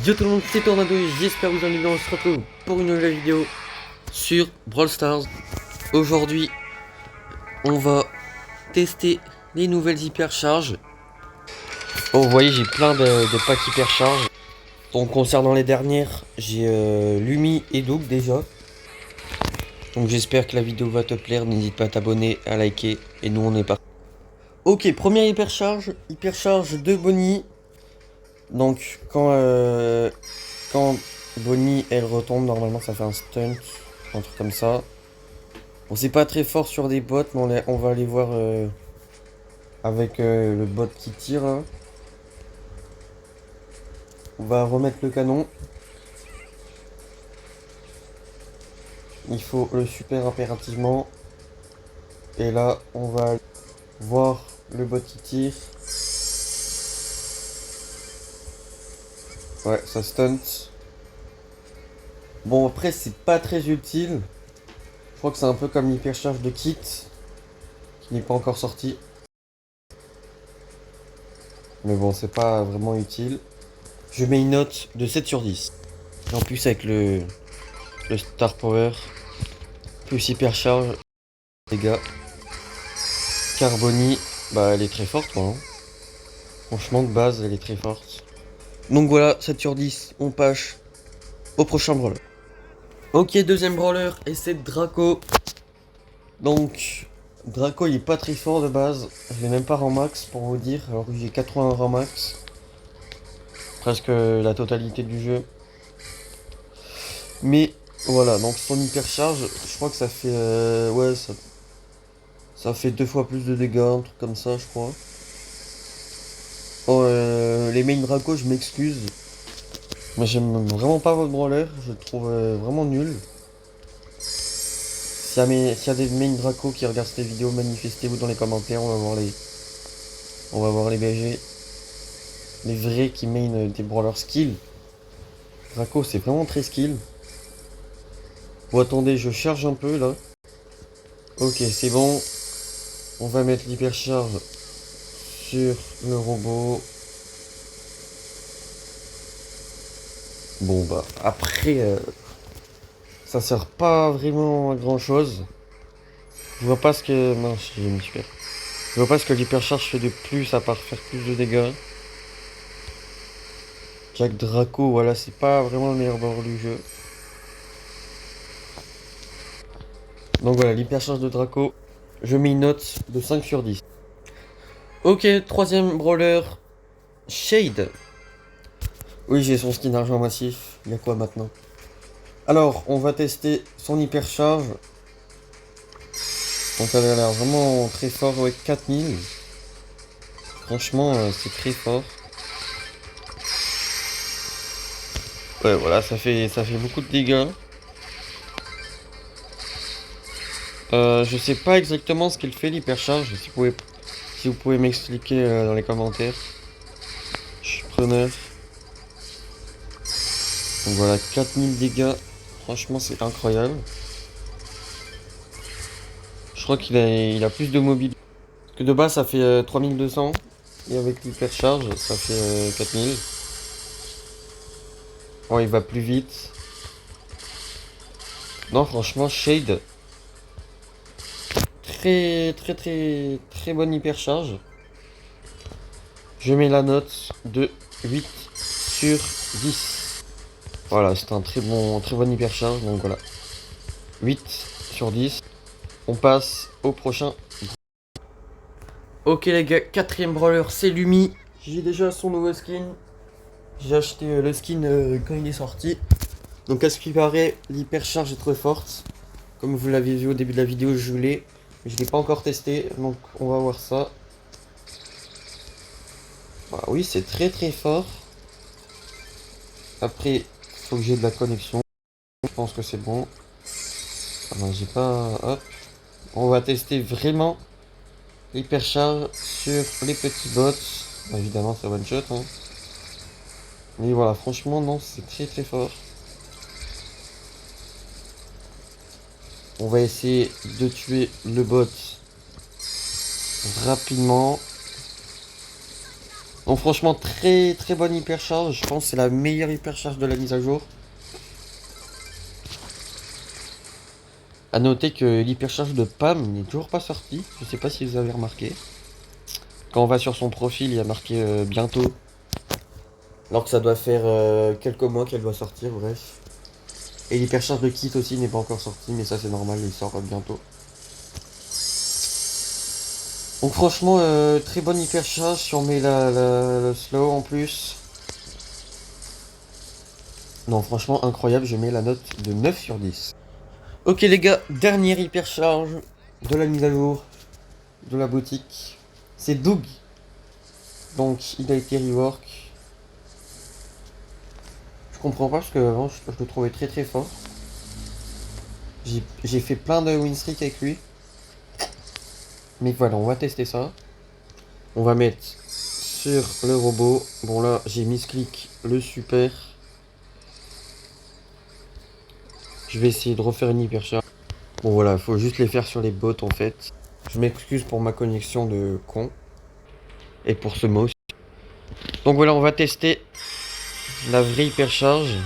Yo tout le monde, c'est Tornado et j'espère que vous allez bien. On se retrouve pour une nouvelle vidéo sur Brawl Stars. Aujourd'hui, on va tester les nouvelles hypercharges. Bon, vous voyez, j'ai plein de packs hypercharges. Donc, concernant les dernières, j'ai Lumi et Doug déjà. Donc, j'espère que la vidéo va te plaire. N'hésite pas à t'abonner, à liker. Et nous, on est parti. Ok, première hypercharge de Bonnie. Donc, quand Bonnie elle retombe, normalement ça fait un stunt, un truc comme ça. Bon, c'est pas très fort sur des bots, mais on va aller voir avec le bot qui tire, hein. On va remettre le canon. Il faut le super impérativement. Et là, on va voir le bot qui tire. Ouais, ça stunt. Bon, après, c'est pas très utile. Je crois que c'est un peu comme l'hypercharge de Kit, qui n'est pas encore sorti. Mais bon, c'est pas vraiment utile. Je mets une note de 7 sur 10. En plus, avec le Star Power, plus hypercharge, les gars. Carboni, bah elle est très forte, quoi, hein. Franchement, de base, elle est très forte. Donc voilà, 7 sur 10, on passe au prochain brawler. Ok, deuxième brawler, et c'est Draco. Donc, Draco, il est pas très fort de base. Je l'ai même pas rang max, pour vous dire. Alors que j'ai 80 rang max. Presque la totalité du jeu. Mais, voilà, donc son hypercharge, je crois que ça fait... ouais, ça fait 2 fois plus de dégâts, un truc comme ça, je crois. Oh, les main Draco, je m'excuse. Moi, j'aime vraiment pas votre brawler. Je le trouve vraiment nul. S'il y a des main Draco qui regardent cette vidéo, manifestez-vous dans les commentaires. On va voir les BG. Les vrais qui main des brawlers skill. Draco, c'est vraiment très skill. Bon, attendez, je charge un peu là. Ok, c'est bon. On va mettre l'hypercharge sur le robot. Bon bah après ça sert pas vraiment à grand chose. Je vois pas ce que. Mince, j'ai mis super. Je vois pas ce que l'hypercharge fait de plus à part faire plus de dégâts. Jack Draco, voilà, c'est pas vraiment le meilleur brawler du jeu. Donc voilà, l'hypercharge de Draco, je mets une note de 5 sur 10. Ok, troisième brawler, Shade. Oui, j'ai son skin argent massif. Il y a quoi maintenant? Alors, on va tester son hypercharge. Donc elle a l'air vraiment très fort avec 4000. Franchement, c'est très fort. Ouais, voilà, ça fait beaucoup de dégâts. Je sais pas exactement ce qu'elle fait l'hypercharge. Si vous pouvez m'expliquer dans les commentaires. Je suis preneur. Donc voilà, 4000 dégâts. Franchement, c'est incroyable. Je crois il a plus de mobilité. Parce que de base, ça fait 3200. Et avec l'hypercharge, ça fait 4000. Oh, il va plus vite. Non, franchement, Shade. Très, très, très, très bonne hypercharge. Je mets la note de 8 sur 10. Voilà, c'est un très bon hypercharge. Donc voilà, 8 sur 10. On passe au prochain. Ok les gars, quatrième brawler, c'est Lumi. J'ai déjà son nouveau skin. J'ai acheté le skin quand il est sorti. Donc à ce qui paraît, l'hypercharge est très forte. Comme vous l'avez vu au début de la vidéo, je l'ai. Je l'ai pas encore testé, donc on va voir ça. Bah oui, c'est très très fort. Après, faut que j'ai de la connexion. Je pense que c'est bon. Ah ben, j'ai pas... Hop. On va tester vraiment l'hypercharge sur les petits bots. Bah, évidemment, c'est one shot, hein. Mais voilà, franchement, non, c'est très très fort. On va essayer de tuer le bot rapidement. Donc franchement très très bonne hypercharge, je pense que c'est la meilleure hypercharge de la mise à jour. A noter que l'hypercharge de Pam n'est toujours pas sortie, je sais pas si vous avez remarqué. Quand on va sur son profil, il y a marqué bientôt. Alors que ça doit faire quelques mois qu'elle doit sortir, bref. Et l'hypercharge de Kit aussi n'est pas encore sorti, mais ça c'est normal, il sort bientôt. Donc franchement, très bonne hypercharge, si on met le slow en plus. Non, franchement incroyable, je mets la note de 9 sur 10. Ok les gars, dernière hypercharge de la mise à jour de la boutique. C'est Doug. Donc il a été rework. Je comprends pas parce que avant je le trouvais très très fort. J'ai fait plein de win streak avec lui. Mais voilà, on va tester ça. On va mettre sur le robot. Bon là, j'ai mis clic le super. Je vais essayer de refaire une hypercharge. Bon voilà, faut juste les faire sur les bots en fait. Je m'excuse pour ma connexion de con. Et pour ce mot aussi. Donc voilà, on va tester la vraie hypercharge.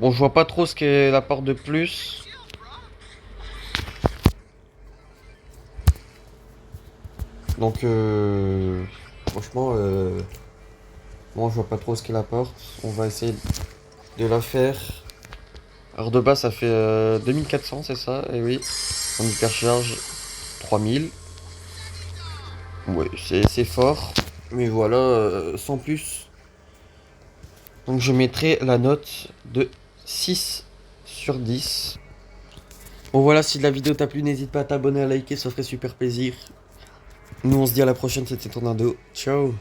Bon, je vois pas trop ce qu'elle apporte de plus. Donc franchement, bon, je vois pas trop ce qu'elle apporte. On va essayer de la faire. Alors de base ça fait 2400, c'est ça? Et oui, en hypercharge 3000. Ouais, c'est fort. Mais voilà, sans plus. Donc je mettrai la note de 6 sur 10. Bon voilà, si la vidéo t'a plu, n'hésite pas à t'abonner, à liker, ça ferait super plaisir. Nous on se dit à la prochaine, c'était Tornado. Ciao.